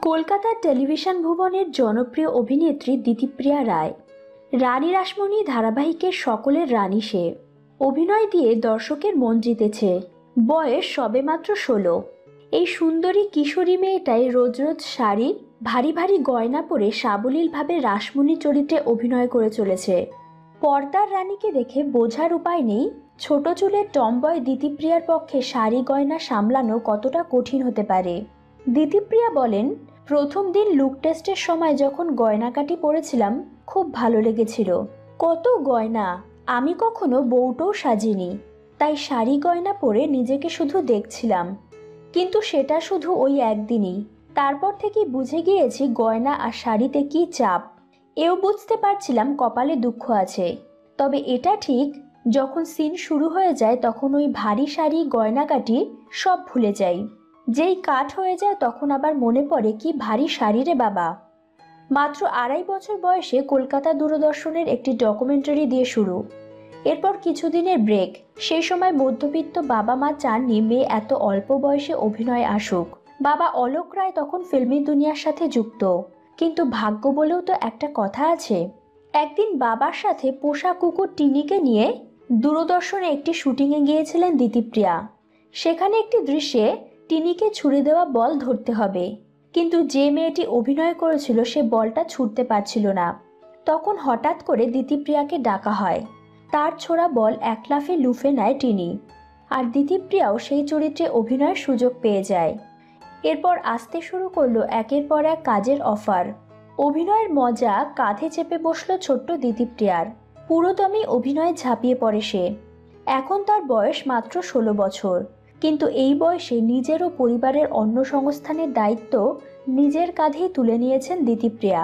কলকাতার টেলিভিশন ভুবনের জনপ্রিয় অভিনেত্রী দিতিপ্রিয়া রায়। রানী রাসমণি ধারাবাহিকের সকলের রানী সে। অভিনয় দিয়ে দর্শকের মন জিতেছে। বয়স সবেমাত্র 16। এই সুন্দরী কিশোরী মেয়েটাই রোজ রোজ শাড়ি, ভারী ভারী গয়না পরে সাবলীলভাবে রাসমণি চরিত্রে অভিনয় করে চলেছে। পর্দার রানীকে দেখে বোঝার উপায় নেই ছোট চুলের টমবয় দিতিপ্রিয়ার পক্ষে শাড়ি গয়না সামলানো কতটা কঠিন হতে পারে। দিতিপ্রিয়া বলেন, প্রথম দিন লুক টেস্টের সময় যখন গয়নাকাটি পরেছিলাম খুব ভালো লেগেছিল। কত গয়না, আমি কখনো বউটাও সাজিনি, তাই শাড়ি গয়না পরে নিজেকে শুধু দেখছিলাম। কিন্তু সেটা শুধু ওই একদিনই, তারপর থেকে বুঝে গিয়েছি গয়না আর শাড়িতে কি চাপ। এও বুঝতে পারছিলাম কপালে দুঃখ আছে। তবে এটা ঠিক, যখন সিন শুরু হয়ে যায় তখন ওই ভারী শাড়ি গয়নাকাটি সব ভুলে যাই। যেই কাট হয়ে যায় তখন আবার মনে পড়ে কি ভারী শাড়ি রে বাবা। মাত্র 2.5 বছর বয়সে কলকাতা দূরদর্শনের একটি ডকুমেন্টারি দিয়ে শুরু। এরপর কিছুদিনের ব্রেক। সেই সময় মধ্যবিত্ত বাবা মা চাননি মেয়ে এত অল্প বয়সে অভিনয় আসুক। বাবা অলোক রায় তখন ফিল্মি দুনিয়ার সাথে যুক্ত। কিন্তু ভাগ্য বলেও তো একটা কথা আছে। একদিন বাবার সাথে পোষা কুকুর টিনিকে নিয়ে দূরদর্শনে একটি শুটিংয়ে গিয়েছিলেন দিতিপ্রিয়া। সেখানে একটি দৃশ্যে টিনিকে ছুড়ে দেওয়া বল ধরতে হবে, কিন্তু যে মেয়েটি অভিনয় করেছিল সে বলটা ছুঁড়তে পারছিল না। তখন হঠাৎ করে দিতিপ্রিয়াকে ডাকা হয়। তার ছোড়া বল এক লাফে লুফে নেয় টিনি, আর দিতিপ্রিয়াও সেই চরিত্রে অভিনয়ের সুযোগ পেয়ে যায়। এরপর আসতে শুরু করলো একের পর এক কাজের অফার। অভিনয়ের মজা কাঁধে চেপে বসলো ছোট্ট দিতিপ্রিয়ার। পুরোদমে অভিনয়ে ঝাঁপিয়ে পড়ে সে। এখন তার বয়স মাত্র 16 বছর, কিন্তু এই বয়সে নিজের ও পরিবারের অন্ন সংস্থানের দায়িত্ব নিজের কাঁধেই তুলে নিয়েছেন দিতিপ্রিয়া।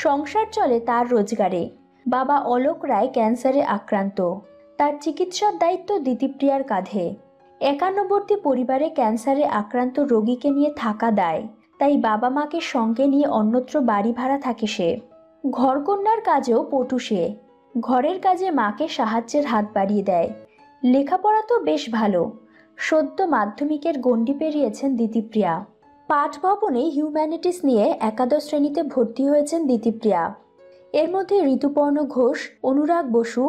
সংসার চলে তার রোজগারে। বাবা অলোক রায় ক্যান্সারে আক্রান্ত, তার চিকিৎসার দায়িত্ব দিতিপ্রিয়ার কাঁধে। একান্নবর্তী পরিবারে ক্যান্সারে আক্রান্ত রোগীকে নিয়ে থাকা দায়, তাই বাবা মাকে সঙ্গে নিয়ে অন্যত্র বাড়ি ভাড়া থাকে সে। ঘরকন্যার কাজেও পটু সে। ঘরের কাজে মাকে সাহায্যের হাত বাড়িয়ে দেয়। লেখাপড়া তো বেশ ভালো, সদ্য মাধ্যমিকের গণ্ডি পেরিয়েছেন দিতিপ্রিয়া। পাঠ ভবনে হিউম্যানিটিস নিয়ে একাদশ শ্রেণীতে ভর্তি হয়েছেন দিতিপ্রিয়া। এর মধ্যে ঋতুপর্ণ ঘোষ, অনুরাগ বসু,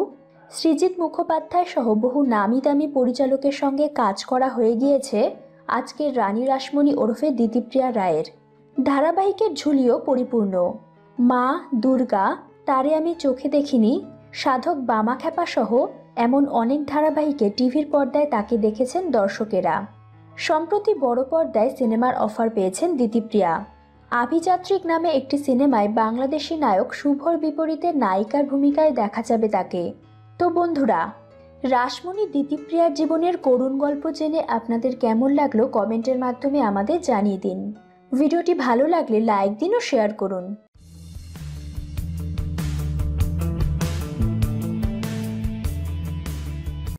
সৃজিত মুখোপাধ্যায় সহ বহু নামি দামি পরিচালকের সঙ্গে কাজ করা হয়ে গিয়েছে আজকের রানী রাসমণি ওরফে দিতিপ্রিয়া রায়ের। ধারাবাহিকের ঝুলিও পরিপূর্ণ। মা, দুর্গা, তারে আমি চোখে দেখিনি, সাধক বামাখ্যাপা সহ এমন অনেক ধারাবাহিকে টিভির পর্দায় তাকে দেখেছেন দর্শকেরা। সম্প্রতি বড় পর্দায় সিনেমার অফার পেয়েছেন দিতিপ্রিয়া। আভিযাত্রিক নামে একটি সিনেমায় বাংলাদেশি নায়ক শুভর বিপরীতে নায়িকার ভূমিকায় দেখা যাবে তাকে। তো বন্ধুরা, রাসমণি দিতিপ্রিয়ার জীবনের করুণ গল্প জেনে আপনাদের কেমন লাগলো কমেন্টের মাধ্যমে আমাদের জানিয়ে দিন। ভিডিওটি ভালো লাগলে লাইক দিন ও শেয়ার করুন।